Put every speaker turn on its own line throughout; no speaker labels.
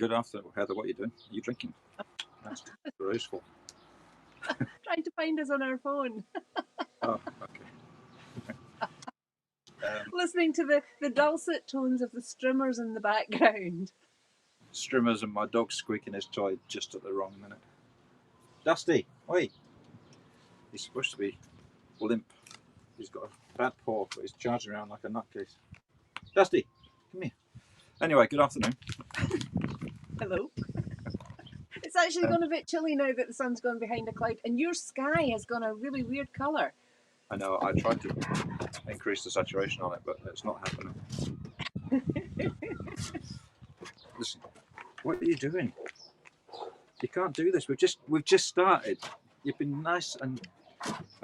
Good afternoon, Heather. What are you doing? Are you drinking? That's graceful.
Trying to find us on our phone.
Oh, okay.
Listening to the dulcet tones of the Strimmers in the background.
Strimmers and my dog squeaking his toy just at the wrong minute. Dusty, oi! He's supposed to be limp. He's got a bad paw, but he's charging around like a nutcase. Dusty, come here. Anyway, good afternoon.
Hello. It's actually gone a bit chilly now that the sun's gone behind a cloud, and your sky has gone a really weird colour.
I know I tried to increase the saturation on it, but it's not happening. Listen, what are you doing? You can't do this. We've just started. You've been nice and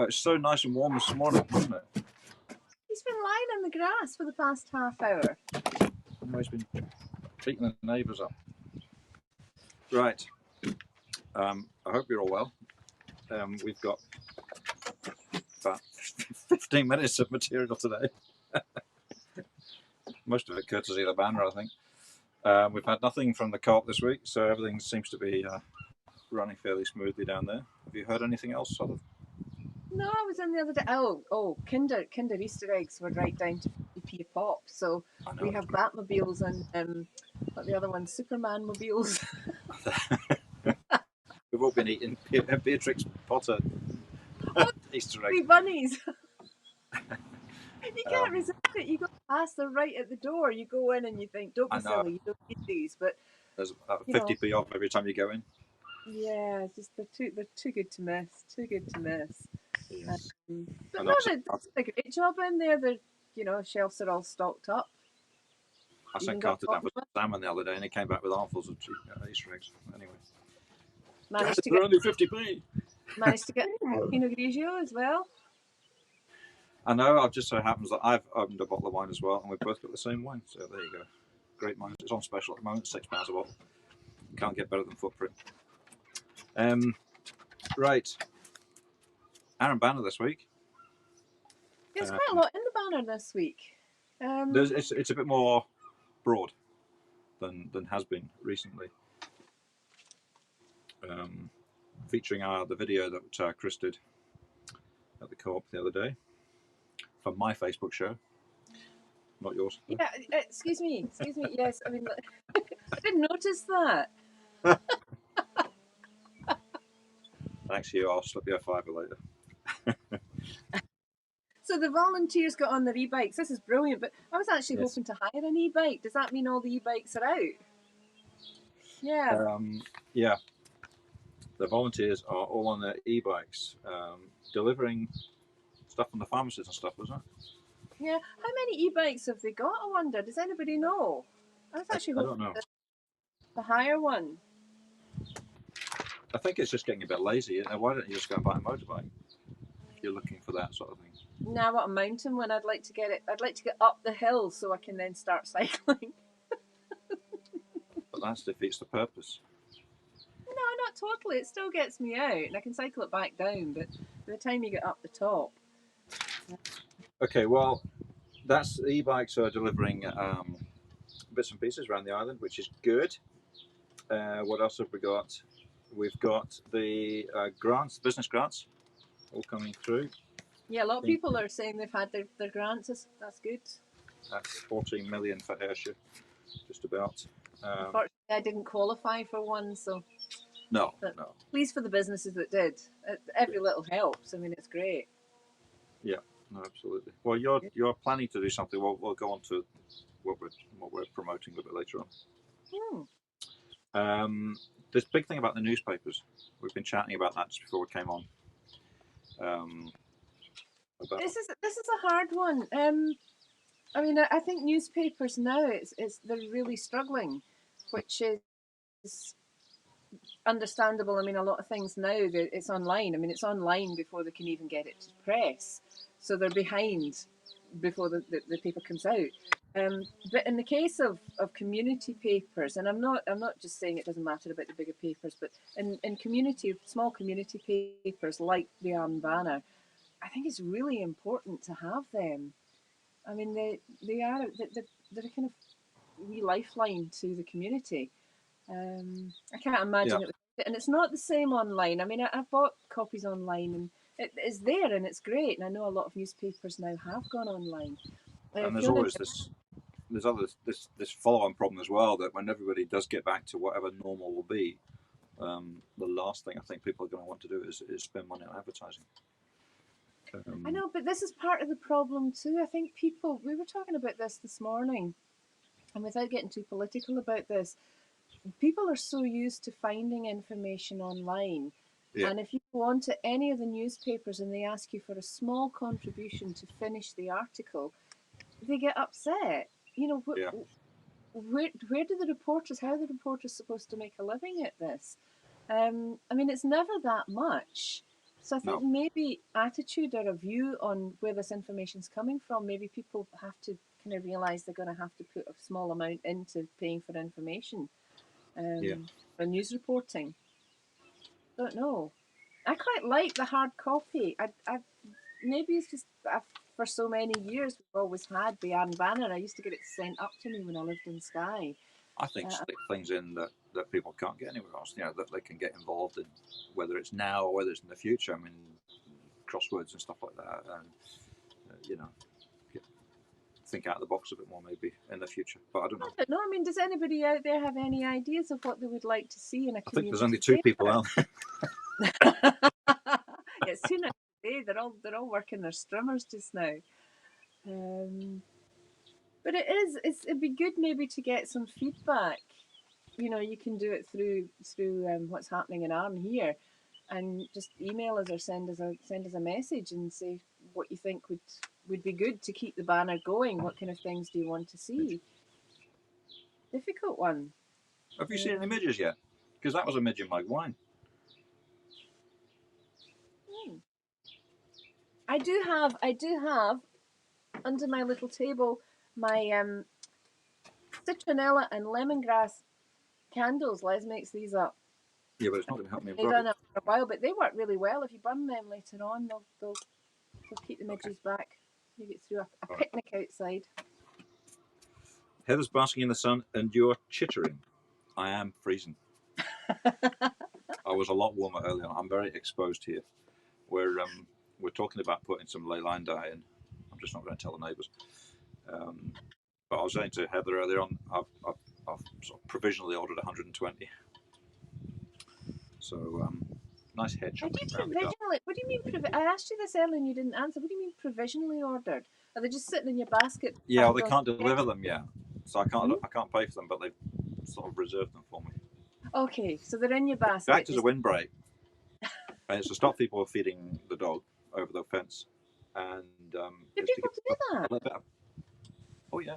it's so nice and warm this morning, wasn't it?
He's been lying on the grass for the past half hour.
No, he's been beating the neighbours up. Right. I hope you're all well. We've got about 15 minutes of material today. Most of it courtesy of the banner, I think. We've had nothing from the co-op this week, so everything seems to be running fairly smoothly down there. Have you heard anything else, sort of?
No, I was in the other day. Oh, Kinder Easter eggs were right down to p a pop. So we have Batmobiles and what the other one, Superman mobiles.
We've all been eating Beatrix Potter Easter eggs.
Bunnies. You can't resist it. You go past, they're right at the door. You go in and you think, don't be silly, you don't need these. But
there's 50p off every time you go in.
Yeah, just they're too good to miss. Too good to miss.
Yes.
But no, they're doing a great job in there. They're shelves are all stocked up.
I sent Carter down for salmon the other day, and he came back with armfuls of Easter eggs. Anyway, managed to get only 50p.
Managed to get Pinot Grigio as well.
I know. It just so happens that I've opened a bottle of wine as well, and we've both got the same wine. So there you go. Great wine. It's on special at the moment. £6 a bottle. Can't get better than Footprint. Right. Aaron Banner this week.
There's quite a lot in the banner this week.
It's a bit more broad than has been recently. Featuring the video that Chris did at the co-op the other day for my Facebook show, not yours.
Yeah, excuse me. Yes, I mean, I didn't notice that.
Thanks, Hugh. I'll slip you a fiver later.
So the volunteers got on their e-bikes. This is brilliant, but I was actually hoping to hire an e-bike. Does that mean all the e-bikes are out? Yeah.
Yeah. The volunteers are all on their e-bikes, delivering stuff from the pharmacies and stuff, wasn't it?
Yeah. How many e-bikes have they got, I wonder? Does anybody know? I was actually hoping to hire one.
I think it's just getting a bit lazy. Why don't you just go and buy a motorbike if you're looking for that sort of thing?
Now, what a mountain one! I'd like to get up the hill so I can then start cycling.
But that defeats the purpose.
No, not totally. It still gets me out, and I can cycle it back down. But by the time you get up the top.
Okay, well, that's e-bikes are delivering bits and pieces around the island, which is good. What else have we got? We've got the grants, business grants, all coming through.
Yeah, a lot of people are saying they've had their grants. That's good.
That's 14 million for Ayrshire, just about.
Unfortunately, I didn't qualify for one, so.
No.
Pleased for the businesses that did. Every little helps. I mean, it's great.
Yeah, no, absolutely. Well, you're planning to do something. We'll go on to what we're promoting a little bit later on. This big thing about the newspapers. We've been chatting about that just before we came on.
This is a hard one. I mean, I think newspapers now they're really struggling, which is understandable. I mean, a lot of things now it's online. I mean, it's online before they can even get it to press, so they're behind before the paper comes out. But in the case of community papers, and I'm not just saying it doesn't matter about the bigger papers, but in small community papers like the Aaron Banner, I think it's really important to have them. I mean, they're a kind of wee lifeline to the community. I can't imagine it. And it's not the same online. I mean, I've bought copies online, and it's there, and it's great. And I know a lot of newspapers now have gone online.
And there's
Fiona,
always this follow-on problem as well, that when everybody does get back to whatever normal will be, the last thing I think people are going to want to do is spend money on advertising.
I know, but this is part of the problem too. I think people, we were talking about this morning, and without getting too political about this, people are so used to finding information online.
Yeah.
And if you go on to any of the newspapers and they ask you for a small contribution to finish the article, they get upset. You know,
Yeah.
where do the reporters, how are the reporters supposed to make a living at this? I mean, it's never that much. So I think
No.
maybe attitude or a view on where this information's coming from, maybe people have to kind of realize they're going to have to put a small amount into paying for information,
Yeah.
for news reporting. Don't know. I quite like the hard copy. Maybe it's just for so many years we've always had the Arn Banner. I used to get it sent up to me when I lived in Skye.
I think stick things in that people can't get anywhere else. You know, that they can get involved in, whether it's now or whether it's in the future. I mean, crosswords and stuff like that, and you know, think out of the box a bit more maybe in the future. But I don't know.
I don't know. I mean, does anybody out there have any ideas of what they would like to see in a community?
I think there's only two people out there.
It's too nice today. They're all working their strummers just now. But it'd be good maybe to get some feedback. You know, you can do it through what's happening in Arn here, and just email us or send us a message and say what you think would be good to keep the banner going. What kind of things do you want to see? Difficult one.
Have you seen any midges yet? Because that was a midget mug wine.
I do have under my little table my citronella and lemongrass candles. Les makes these up.
Yeah, but it's not going to help me.
They've done it for a while, but they work really well. If you burn them later on, they'll keep the midges back. You get through a picnic outside.
Heather's basking in the sun, and you're chittering. I am freezing. I was a lot warmer earlier on. I'm very exposed here. We're talking about putting some leyline dye in. I'm just not going to tell the neighbours. But I was saying to Heather earlier on, I've sort of provisionally ordered 120. So nice hedge.
What do you mean? I asked you this earlier and you didn't answer. What do you mean provisionally ordered? Are they just sitting in your basket?
Yeah, well, they can't deliver them yet, so I can't pay for them, but they've sort of reserved them for me.
Okay, so they're in your basket.
Back as a windbreak, and it's to stop people feeding the dog over the fence, and
do people do that?
Oh yeah,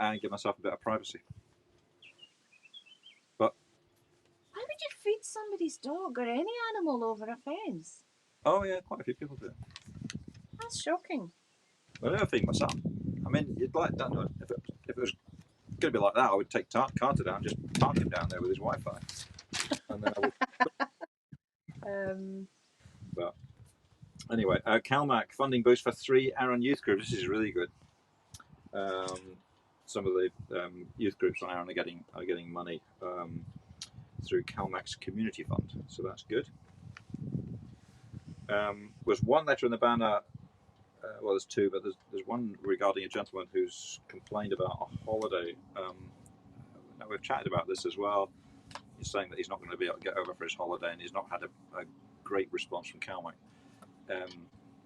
and give myself a bit of privacy. But
why would you feed somebody's dog or any animal over a fence?
Oh yeah, quite a few people do.
That's shocking.
I never feed my son. I mean, you'd like that. If it was going to be like that, I would take Carter down, just park him down there with his Wi-Fi, and then I would. But anyway, CalMac funding boost for 3 Arran youth groups. This is really good. Some of the youth groups on Arran are getting money through CalMac's community fund, so that's good. Was one letter in the banner. Well, there's two, but there's one regarding a gentleman who's complained about a holiday. Now we've chatted about this as well. He's saying that he's not going to be able to get over for his holiday, and he's not had a great response from CalMac.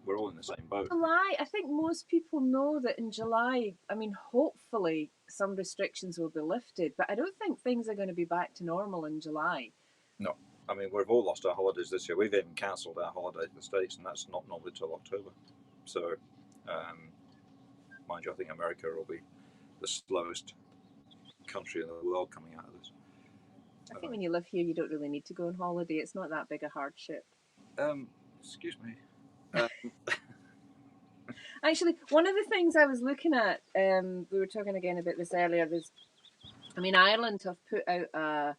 We're all in the same boat.
July, I think most people know that in July, I mean, hopefully some restrictions will be lifted, but I don't think things are going to be back to normal in July.
No, I mean, we've all lost our holidays this year. We've even cancelled our holiday in the States, and that's not normally till October. So, mind you, I think America will be the slowest country in the world coming out of this.
I think when you live here, you don't really need to go on holiday. It's not that big a hardship.
Excuse me.
Actually, one of the things I was looking at, we were talking again about this earlier, Ireland have put out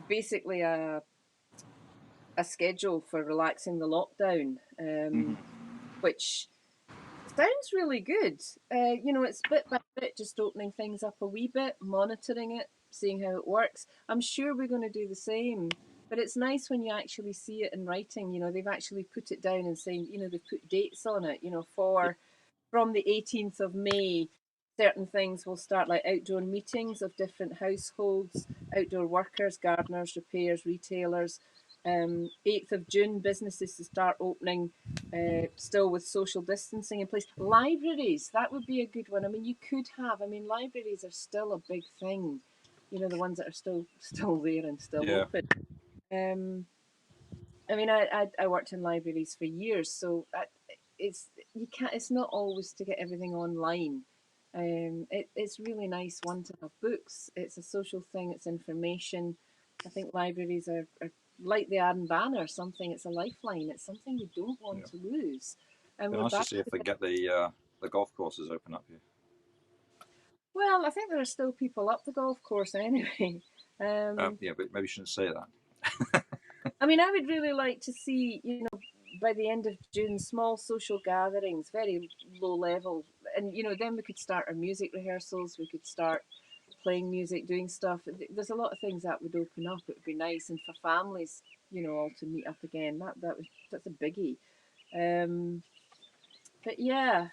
basically a schedule for relaxing the lockdown, which sounds really good. It's bit by bit just opening things up a wee bit, monitoring it, seeing how it works. I'm sure we're going to do the same. But it's nice when you actually see it in writing. You know, they've actually put it down and saying, you know, they've put dates on it. You know,
Yeah.
for from the 18th of May, certain things will start, like outdoor meetings of different households, outdoor workers, gardeners, repairs, retailers. 8th of June, businesses to start opening, still with social distancing in place. Libraries, that would be a good one. I mean, you could have, I mean, libraries are still a big thing. You know, the ones that are still there and still
Yeah.
open. Um, I mean, I worked in libraries for years, so it's you can't. It's not always to get everything online. It's really nice one to have books. It's a social thing. It's information. I think libraries are like the Arden Banner. Something. It's a lifeline. It's something we don't want
Yeah.
to lose. And
Be
we're
nice to
back.
see if they get the golf courses open up here.
Well, I think there are still people up the golf course anyway.
Yeah, but maybe you shouldn't say that.
I mean, I would really like to see, you know, by the end of June, small social gatherings, very low level. And, you know, then we could start our music rehearsals, we could start playing music, doing stuff. There's a lot of things that would open up. It would be nice. And for families, you know, all to meet up again, that's a biggie. Um, but yeah,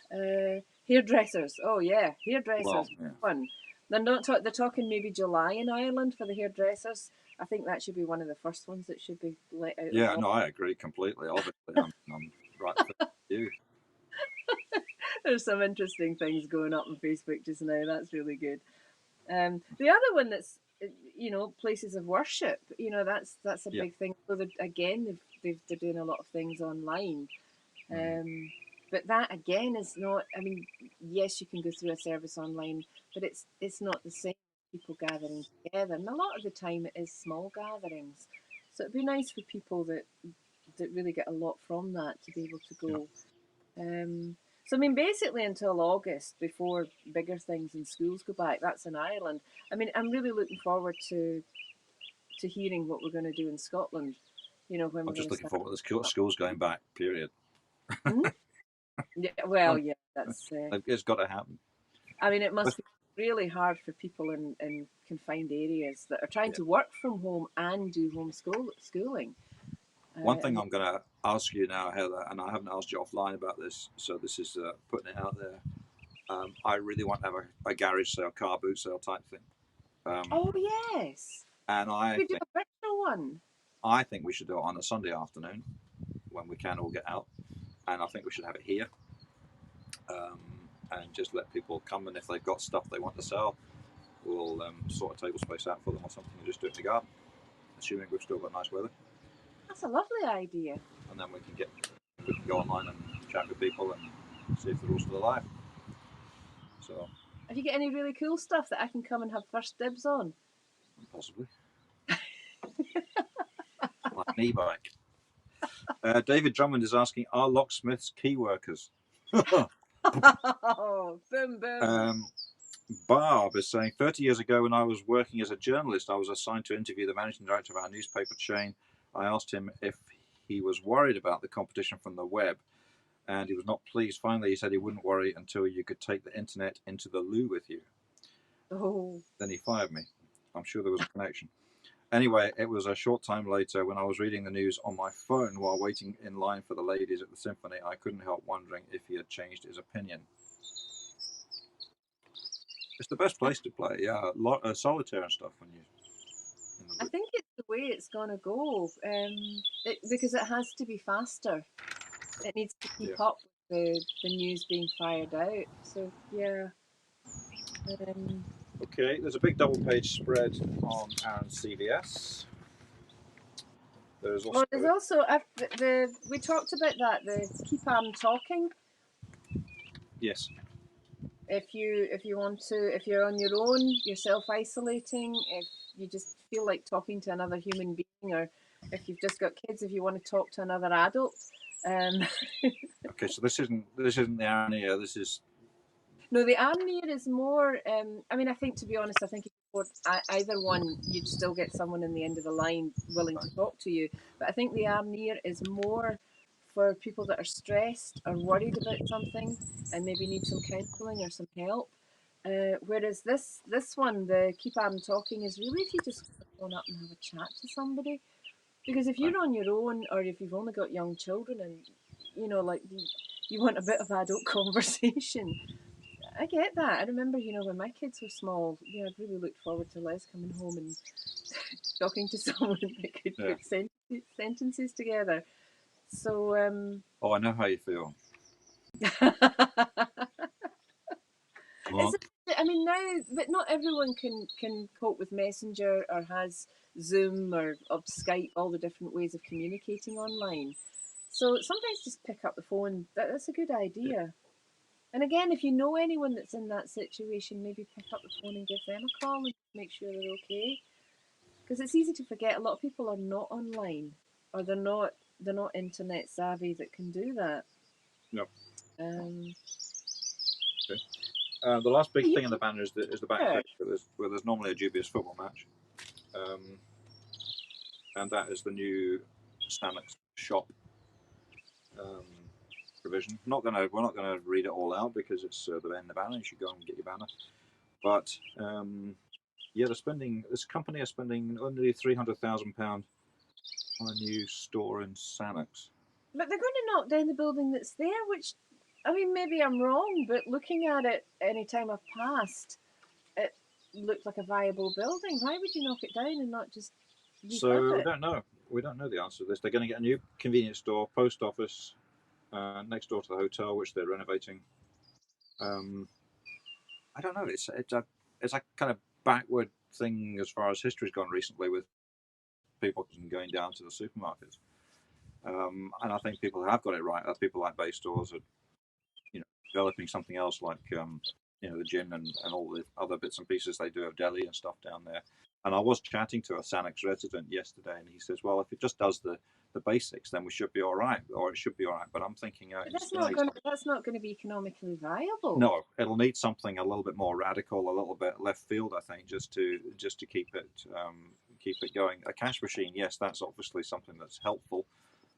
hairdressers. Oh, yeah,
Well,
hairdressers.
yeah.
Fun. They're talking maybe July in Ireland for the hairdressers. I think that should be one of the first ones that should be let out of
Yeah,
law.
no, I agree completely. Obviously, I'm right with you.
There's some interesting things going up on Facebook just now. That's really good. The other one that's you know, places of worship. You know, that's a
Yeah.
big thing. So again, they're doing a lot of things online.
Mm.
But that again is not. I mean, yes, you can go through a service online, but it's not the same. People gathering together, and a lot of the time it is small gatherings. So it'd be nice for people that really get a lot from that to be able to
Yeah.
go. So I mean, basically until August, before bigger things in schools go back. That's in Ireland. I mean, I'm really looking forward to hearing what we're going to do in Scotland. You know, when
I'm
we're going
just
to
looking
start.
forward to the schools going back. Period.
Hmm? Yeah, well, yeah, that's.
It's got to happen.
I mean, it
But,
must be really hard for people in confined areas that are trying
yeah.
to work from home and do schooling.
One thing
And
I'm going to ask you now, Heather, and I haven't asked you offline about this, so this is putting it out there. I really want to have a garage sale, car boot sale type thing.
oh yes,
And
we do a virtual one.
I think we should do it on a Sunday afternoon when we can all get out, and I think we should have it here, um, and just let people come, and if they've got stuff they want to sell, we'll sort a table space out for them or something, and just do it in the garden, assuming we've still got nice weather,
That's a lovely idea.
and then we can go online and chat with people and see if they're all still alive. So
Have you got any really cool stuff that I can come and have first dibs on?
possibly like an e-bike. David Drummond is asking, are locksmiths key workers?
Oh, boom, boom.
Barb is saying, 30 years ago when I was working as a journalist, I was assigned to interview the managing director of our newspaper chain. I asked him if he was worried about the competition from the web, and he was not pleased. Finally, he said he wouldn't worry until you could take the internet into the loo with you.
Oh,
Then he fired me. I'm sure there was a connection. Anyway, it was a short time later when I was reading the news on my phone while waiting in line for the ladies at the symphony. I couldn't help wondering if he had changed his opinion. It's the best place to play, yeah. Solitaire and stuff when you in the
I
loop.
think it's the way it's gonna go. Because it has to be faster. It needs to
Yeah.
keep up with the news being fired out. So yeah. Um,
Okay, there's a big double page spread on Aaron's CVS. There's also
well, there's also we talked about that, the keep on talking.
yes,
If you want to, if you're on your own, you're self isolating. If you just feel like talking to another human being, or if you've just got kids, if you want to talk to another adult. Um,
okay. So this isn't the Aaron here. This is
no, the Amnir is more. I mean, I think, to be honest, I think if you either one, you'd still get someone in the end of the line willing to talk to you. But I think the Amnir is more for people that are stressed or worried about something and maybe need some counselling or some help. Whereas this one, the Keep Adam Talking, is really if you just phone up and have a chat to somebody. Because if
Right.
you're on your own, or if you've only got young children, and like you want a bit of adult conversation, I get that. I remember, when my kids were small, I really looked forward to Les coming home and talking to someone that could
Yeah.
put sentences together. So,
Oh, I know how you feel.
it's,
Mark.
I mean, now, but not everyone can cope with Messenger or has Zoom or Skype, all the different ways of communicating online. So sometimes just pick up the phone. That's a good
Yeah.
idea. And again, if you know anyone that's in that situation, maybe pick up the phone and give them a call and make sure they're okay. Because it's easy to forget. A lot of people are not online, or they're not internet savvy that can do that.
No.
Um,
Okay. The last big
you
thing in the banner is the
sure.
backstage where there's normally a dubious football match, and that is the new Stanix shop um, provision. We're not gonna read it all out because it's the end of the banner. You should go and get your banner. But yeah, this company is spending only £300,000 on a new store in Sannox.
But they're going to knock down the building that's there, which, I mean, maybe I'm wrong, but looking at it any time I've passed, it looked like a viable building. Why would you knock it down and not just refurb
So we
it?
don't know. We don't know the answer to this. They're going to get a new convenience store, post office, next door to the hotel, which they're renovating. Um, I don't know. It's a kind of backward thing as far as history's gone recently with people going down to the supermarkets. And I think people have got it right. People like Bay stores are, developing something else like, the gym and all the other bits and pieces they do of deli and stuff down there. And I was chatting to a Sannox resident yesterday, and he says, "Well, if it just does the basics, then we should be all right, or it should be all right." But I'm thinking
But
it's
that's
going to
not
need
going to
something.
that's not going to be economically viable.
No, it'll need something a little bit more radical, a little bit left field, I think, just to keep it going. A cash machine, yes, that's obviously something that's helpful.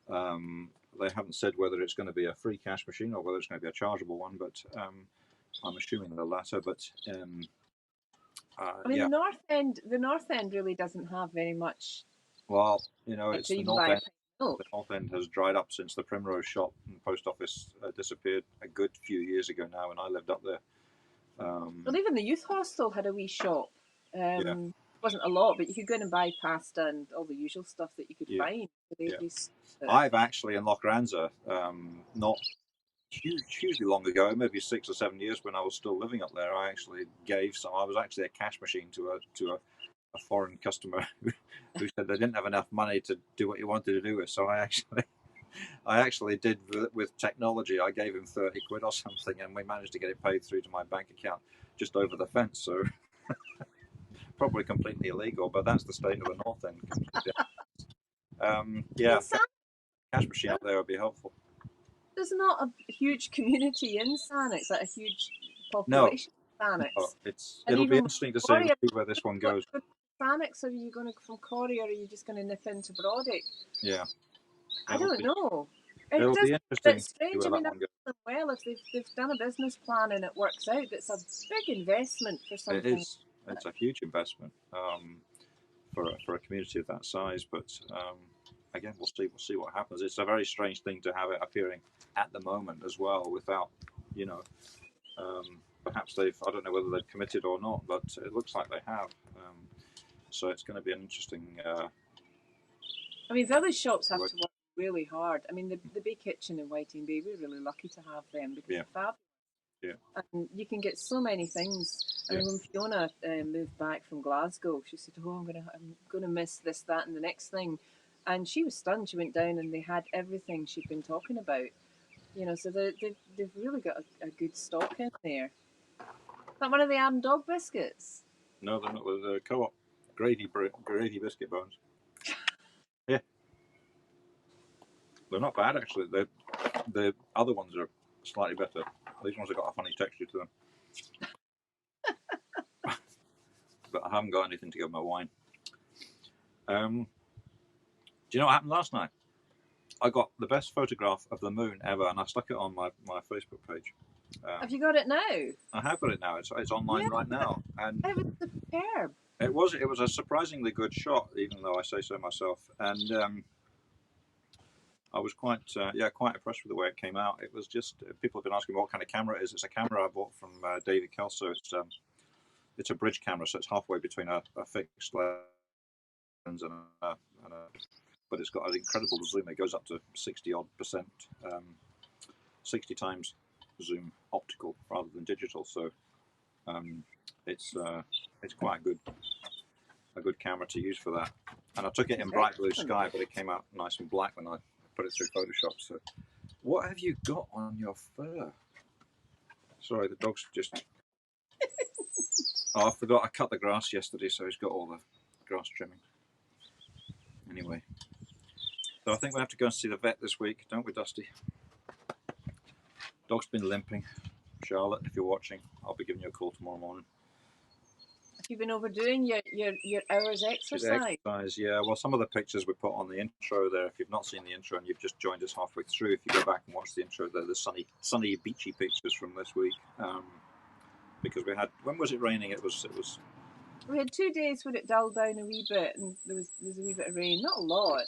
They haven't said whether it's going to be a free cash machine or whether it's going to be a chargeable one, but I'm assuming the latter. But
I mean,
yeah,
the North End really doesn't have very much.
well,
Like,
it's
to
the
even
north
buy a
end.
pint of milk.
The north end has dried up since the Primrose shop and post office disappeared a good few years ago now, when I lived up there.
Well, even the youth hostel had a wee shop.
Yeah,
Wasn't a lot, but you could go in and buy pasta and all the usual stuff that you could
yeah,
find.
yeah.
They
I've actually in Lochranza, not hugely long ago, maybe 6 or 7 years when I was still living up there, I actually gave some. I was actually a cash machine to a foreign customer who said they didn't have enough money to do what he wanted to do with. So I actually did with technology. I gave him 30 quid or something, and we managed to get it paid through to my bank account just over the fence. So probably completely illegal, but that's the state of the north end. Completely. Yeah, cash machine up there would be helpful.
There's not a huge community in Sannox, like a huge
No,
population in
no,
Sannox. And
it'll be
even
interesting to
Corrie,
see where this one goes.
go to Sannox, or are you going to from Corrie, or are you just going to nip into Brodick?
Yeah,
I
it'll
don't
be
know. It
it'll
does
be
a bit
interesting to see
strange. I
where
mean,
that
I
one goes.
know them well. If they've done a business plan and it works out, it's a big investment for
It
something.
is. It's a huge investment for a community of that size. But again, we'll see what happens. It's a very strange thing to have it appearing at the moment as well, without you know. Perhaps I don't know whether they've committed or not, but it looks like they have. So it's going to be an interesting.
I mean, village shops have
Work.
to work really hard. I mean, the Bay Kitchen in Whiting Bay, we're really lucky to have them because
Yeah,
they're fab.
yeah,
And you can get so many things. I
yeah,
mean, when Fiona moved back from Glasgow, she said, "Oh, I'm gonna miss this, that, and the next thing," and she was stunned. She went down and they had everything she'd been talking about. So they've really got a good stock in there. Is that one of the Adam Dog biscuits?
No, they're not. The co-op Grady biscuit bones. Yeah, they're not bad actually. The other ones are slightly better. These ones have got a funny texture to them. But I haven't got anything to go with my wine. Do you know what happened last night? I got the best photograph of the moon ever, and I stuck it on my Facebook page.
Have you got it now?
I have got it now. It's online
Yeah,
right now, and
it was superb.
it was a surprisingly good shot, even though I say so myself. And I was quite impressed with the way it came out. It was just people have been asking me what kind of camera it is. It's a camera I bought from David Kelso. It's a bridge camera, so it's halfway between a fixed lens and a but it's got an incredible zoom. It goes up to 60% 60 times zoom optical rather than digital. So um, it's quite a good camera to use for that. And I took it in bright blue sky, but it came out nice and black when I put it through Photoshop. So what have you got on your fur? Sorry, the dog's just. Oh, I forgot I cut the grass yesterday, so he's got all the grass trimming. Anyway, so I think we have to go and see the vet this week, don't we, Dusty? Dog's been limping. Charlotte, if you're watching, I'll be giving you a call tomorrow morning.
Have you been overdoing your hours exercise?
Yeah. Well, some of the pictures we put on the intro there, if you've not seen the intro and you've just joined us halfway through, if you go back and watch the intro, they're the sunny, beachy pictures from this week. Because we had, when was it raining? It was.
We had 2 days where it dulled down a wee bit, and there's a wee bit of rain, not a lot.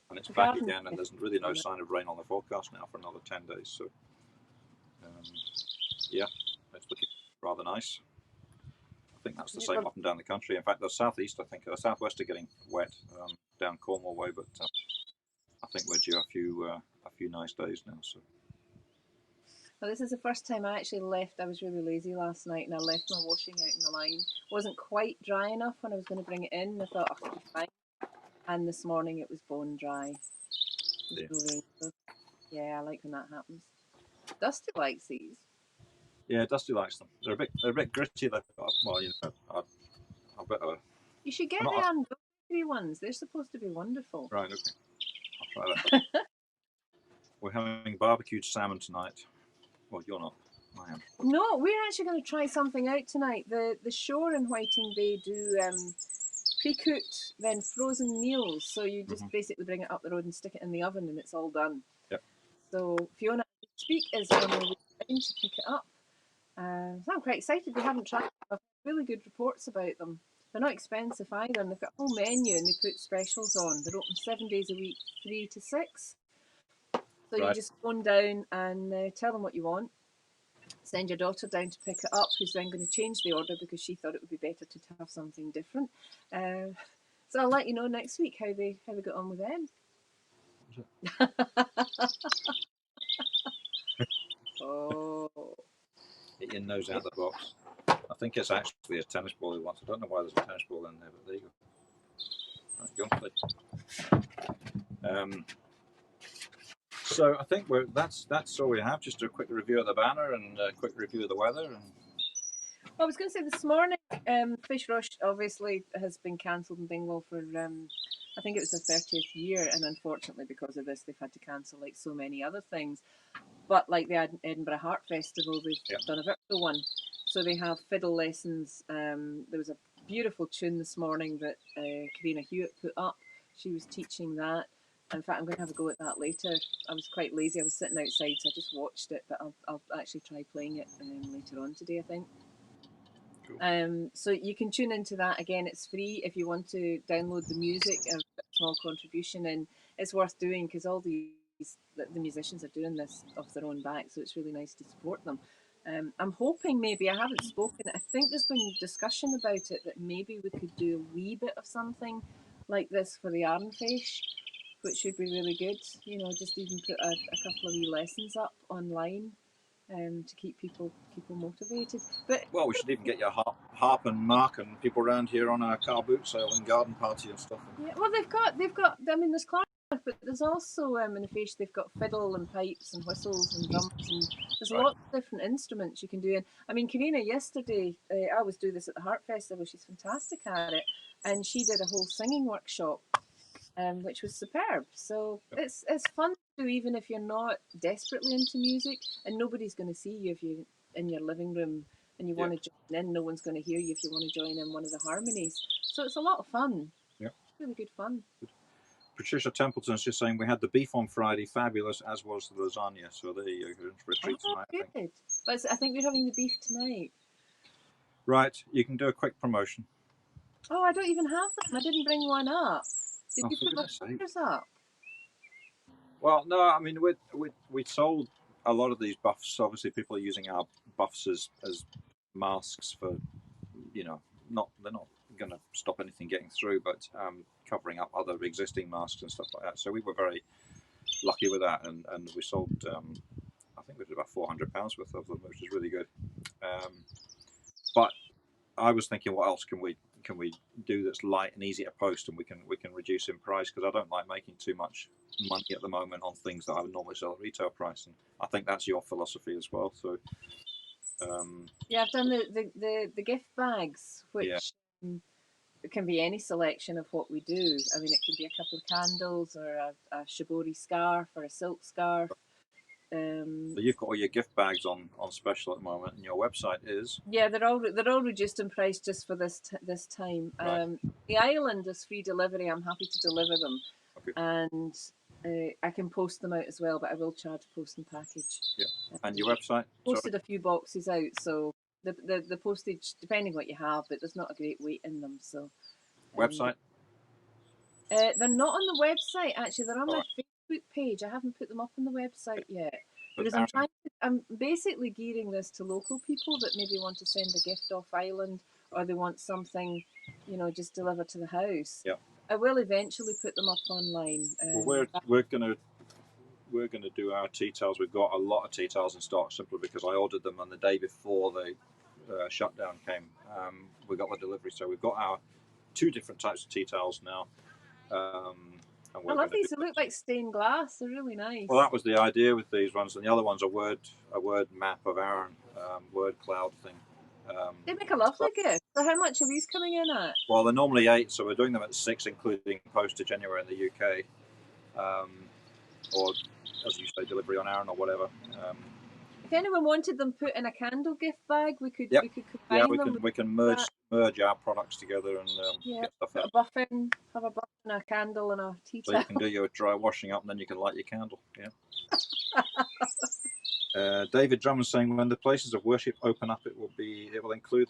And it's back again, and there's really no sign of rain on the forecast now for another 10 days. So, yeah, it's looking rather nice. I think that's the same up and down the country. In fact, the southeast, I think, the southwest are getting wet down Cornwall way, but I think we're due a few nice days now. So.
Well, this is the first time I actually left. I was really lazy last night, and I left my washing out in the line. Wasn't quite dry enough when I was going to bring it in. I thought, oh, it'll be fine. And this morning it was bone dry. Yeah, I like when that happens. Dusty likes these.
Yeah, Dusty likes them. They're a bit gritty. Well, you know, I better.
You should get the undocumented ones. They're supposed to be wonderful.
Right. Okay. I'll try that. We're having barbecued salmon tonight. Well, you're not. I am.
No, we're actually going to try something out tonight. The shore in Whiting Bay do pre-cooked, then frozen meals. So you just basically bring it up the road and stick it in the oven, and it's all done.
Yep.
So Fiona Speak is on the way in to pick it up. So I'm quite excited. We haven't tried. I've really good reports about them. They're not expensive either, and they've got a whole menu, and they put specials on. They're open 7 days a week, 3 to 6. So you just phone down and tell them what you want. Send your daughter down to pick it up, who's then going to change the order because she thought it would be better to have something different. So I'll let you know next week how they got on with them. Oh.
Get your nose out of the box. I think it's actually a tennis ball he wants. I don't know why there's a tennis ball in there, but there you go. Right, go. So I think that's all we have. Just a quick review of the banner and a quick review of the weather. And
I was going to say this morning, Fish Rush obviously has been cancelled in Dingwall for I think it was their 30th year, and unfortunately because of this they've had to cancel like so many other things. But like the Edinburgh Heart Festival, they've done a virtual one. So they have fiddle lessons. There was a beautiful tune this morning that Karina Hewitt put up. She was teaching that. In fact, I'm going to have a go at that later. I was quite lazy. I was sitting outside, so I just watched it. But I'll actually try playing it later on today, I think. Cool. So you can tune into that. Again, it's free if you want to download the music, a small contribution, and it's worth doing because all the musicians are doing this off their own back, so it's really nice to support them. I'm hoping maybe, I haven't spoken, I think there's been discussion about it, that maybe we could do a wee bit of something like this for the Arnfish, which would be really good. You know, just even put a couple of wee lessons up online to keep people motivated. But
well, we should even get your harp and Mark and people around here on our car boot sale and garden party and stuff.
Yeah, well, they've got. I mean, there's clarinet, but there's also in the Fish they've got fiddle and pipes and whistles and drums, and there's lots of different instruments you can do. And I mean, Karina yesterday, I always do this at the Heart Festival. She's fantastic at it, and she did a whole singing workshop, which was superb. So it's fun to do, even if you're not desperately into music, and nobody's going to see you if you're in your living room and you want to join in. No one's going to hear you if you want to join in one of the harmonies. So it's a lot of fun. Yeah, really good fun.
Patricia Templeton's just saying we had the beef on Friday, fabulous, as was the lasagna. So there you go, for a treat
Oh,
tonight. I think.
good. But I think we're having the beef tonight.
Right, you can do a quick promotion.
Oh, I don't even have them. I didn't bring one up. Did
Oh,
you
for
put my
goodness sake.
pictures up?
Well, no, I mean we sold a lot of these buffs. Obviously, people are using our buffs as masks for, you know, they're not going to stop anything getting through, but covering up other existing masks and stuff like that. So we were very lucky with that, and we sold I think it was about £400 worth of them, which is really good. But I was thinking, what else can we do that's light and easy to post, and we can reduce in price, because I don't like making too much money at the moment on things that I would normally sell at retail price, and I think that's your philosophy as well. So
yeah, I've done the gift bags, which
yeah.
It can be any selection of what we do. I mean, it could be a couple of candles or a shibori scarf or a silk scarf.
So you've got all your gift bags on special at the moment, and your website is
Yeah, they're all reduced in price just for this time.
right.
The island is free delivery. I'm happy to deliver them,
Okay.
and I can post them out as well, but I will charge post and package.
Yeah. And your website?
Posted a few boxes out, so the postage, depending what you have, but there's not a great weight in them. So
Website?
they're not on the website actually. They're on
All
my
right.
Facebook page. I haven't put them up on the website yet
But
because
Aaron,
I'm basically gearing this to local people that maybe want to send a gift off island, or they want something, just delivered to the house.
yeah.
I will eventually put them up online.
Well, we're gonna do our tea towels. We've got a lot of tea towels in stock simply because I ordered them on the day before the shutdown came. We got the delivery, so we've got our 2 different types of tea towels now. And
I love these. They look like stained glass. They're really nice.
Well, that was the idea with these ones, and the other one's a word map of Aaron, word cloud thing.
They make a lovely gift. So how much are these coming in at?
Well, they're normally 8, so we're doing them at 6, including postage anywhere in the UK, or as you say, delivery on Aaron or whatever.
If anyone wanted them put in a candle gift bag, we could
Yep.
combine them.
We can merge our products together and get stuff
put
out.
a buffin, have a buffin, a candle, and a tea
So
towel.
you can do your dry washing up, and then you can light your candle. Yeah. David Drummond saying, when the places of worship open up, it will include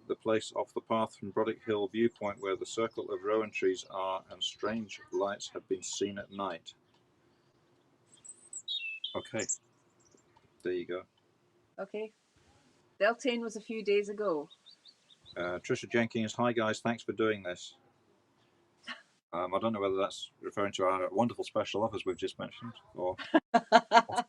the place off the path from Broddick Hill viewpoint where the circle of rowan trees are and strange lights have been seen at night. Okay, there you go.
Okay. Beltane was a few days ago.
Trisha Jenkins, hi guys, thanks for doing this. I don't know whether that's referring to our wonderful special offers we've just mentioned, or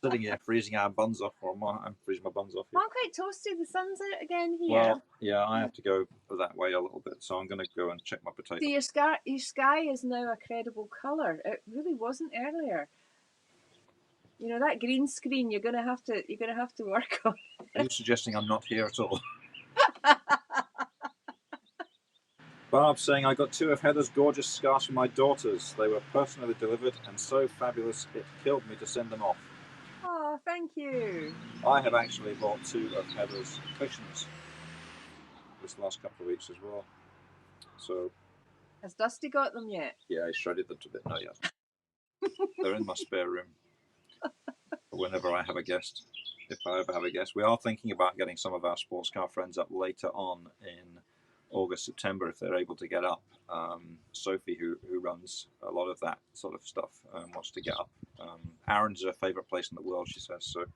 sitting here freezing our buns off, or I'm freezing my buns off here.
I'm quite toasty. The sun's out again here.
Well, yeah, I have to go that way a little bit, so I'm going to go and check my potato.
So your sky is now a credible colour. It really wasn't earlier. That green screen. You're gonna have to work on.
Are you suggesting I'm not here at all? Barb saying, I got 2 of Heather's gorgeous scarves for my daughters. They were personally delivered and so fabulous it killed me to send them off.
Oh, thank you.
I have actually bought 2 of Heather's cushions this last couple of weeks as well. So,
has Dusty got them yet?
Yeah, he shredded them to bit. No, yet. They're in my spare room. Whenever I have a guest, if I ever have a guest, we are thinking about getting some of our sports car friends up later on in August, September, if they're able to get up. Sophie, who runs a lot of that sort of stuff, wants to get up. Aaron's her favourite place in the world, she says. So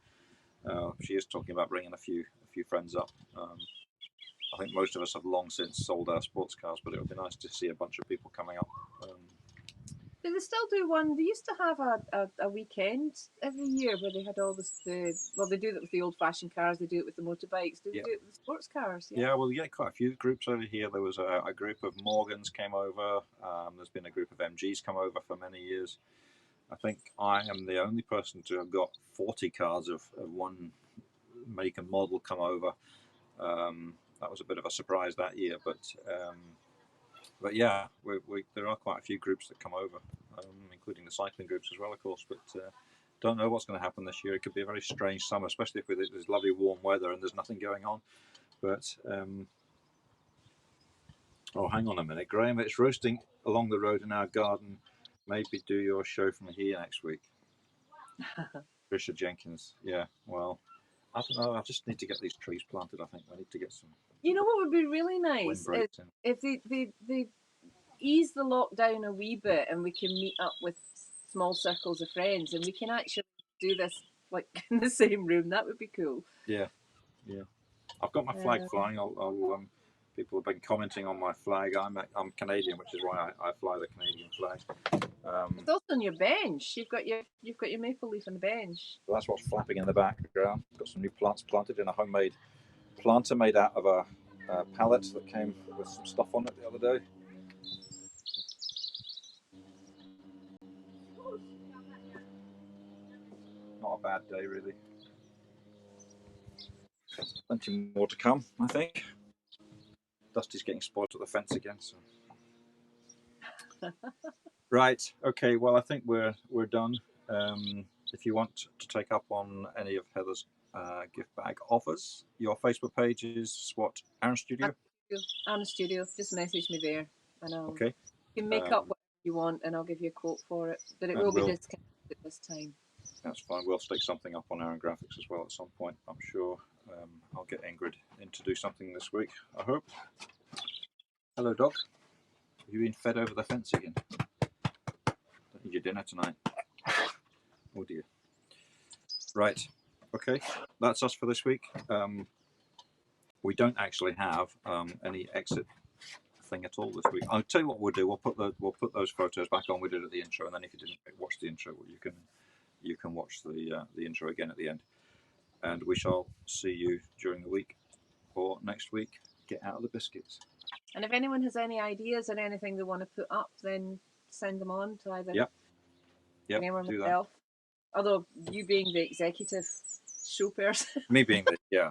she is talking about bringing a few friends up. I think most of us have long since sold our sports cars, but it would be nice to see a bunch of people coming up.
Do they still do one? They used to have a weekend every year where they had all well, they do it with the old-fashioned cars. They do it with the motorbikes. Do they do it with the sports cars?
Yeah, well, yeah, quite a few groups over here. There was a group of Morgans came over. There's been a group of MGs come over for many years. I think I am the only person to have got 40 cars of one make and model come over. That was a bit of a surprise that year, but yeah, there are quite a few groups that come over, including the cycling groups as well, of course. But don't know what's going to happen this year. It could be a very strange summer, especially if there's lovely warm weather and there's nothing going on. But oh, hang on a minute, Graham. It's roasting along the road in our garden. maybe do your show from here next week. Trisha Jenkins. Yeah. Well, I don't know. I just need to get these trees planted. I think I need to get some
You know what would be really nice is
windbreaks in.
if they ease the lockdown a wee bit and we can meet up with small circles of friends and we can actually do this like in the same room. That would be cool.
Yeah. Yeah. I've got my flag flying. I'll people have been commenting on my flag. I'm Canadian, which is why I fly the Canadian flag.
It's also on your bench. You've got your maple leaf on the bench.
So that's what's flapping in the background. Got some new plants planted in a homemade planter made out of a pallet that came with some stuff on it the other day. Not a bad day, really. Plenty more to come, I think. Dusty's getting spoiled at the fence again. So. Right. Okay. Well, I think we're done. If you want to take up on any of Heather's gift bag offers, your Facebook page is what? Aaron Studio.
Aaron Studio. Just message me there, and
Okay.
You can make up what you want, and I'll give you a quote for it. But it will be discounted this time.
That's fine. We'll stick something up on Aaron Graphics as well at some point, I'm sure. I'll get Ingrid in to do something this week, I hope. Hello, dog. Have you been fed over the fence again? Don't need your dinner tonight. Oh dear. Right. Okay. That's us for this week. We don't actually have any exit thing at all this week. I'll tell you what we'll do. We'll put those photos back on we did at the intro, and then if you didn't watch the intro, you can watch the intro again at the end. And we shall see you during the week or next week. Get out of the biscuits.
And if anyone has any ideas or anything they want to put up, then send them on to either me or myself. Although you being the executive show person.
Me being the yeah.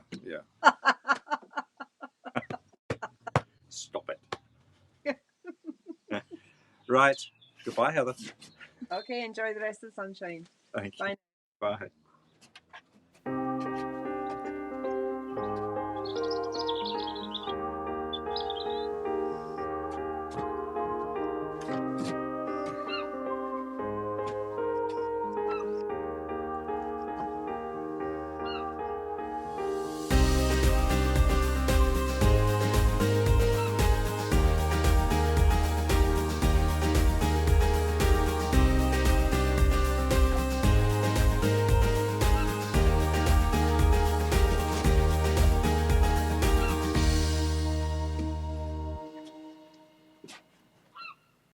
Stop it. Right. Goodbye, Heather.
Okay, enjoy the rest of the sunshine.
Thank you.
Bye.
Bye.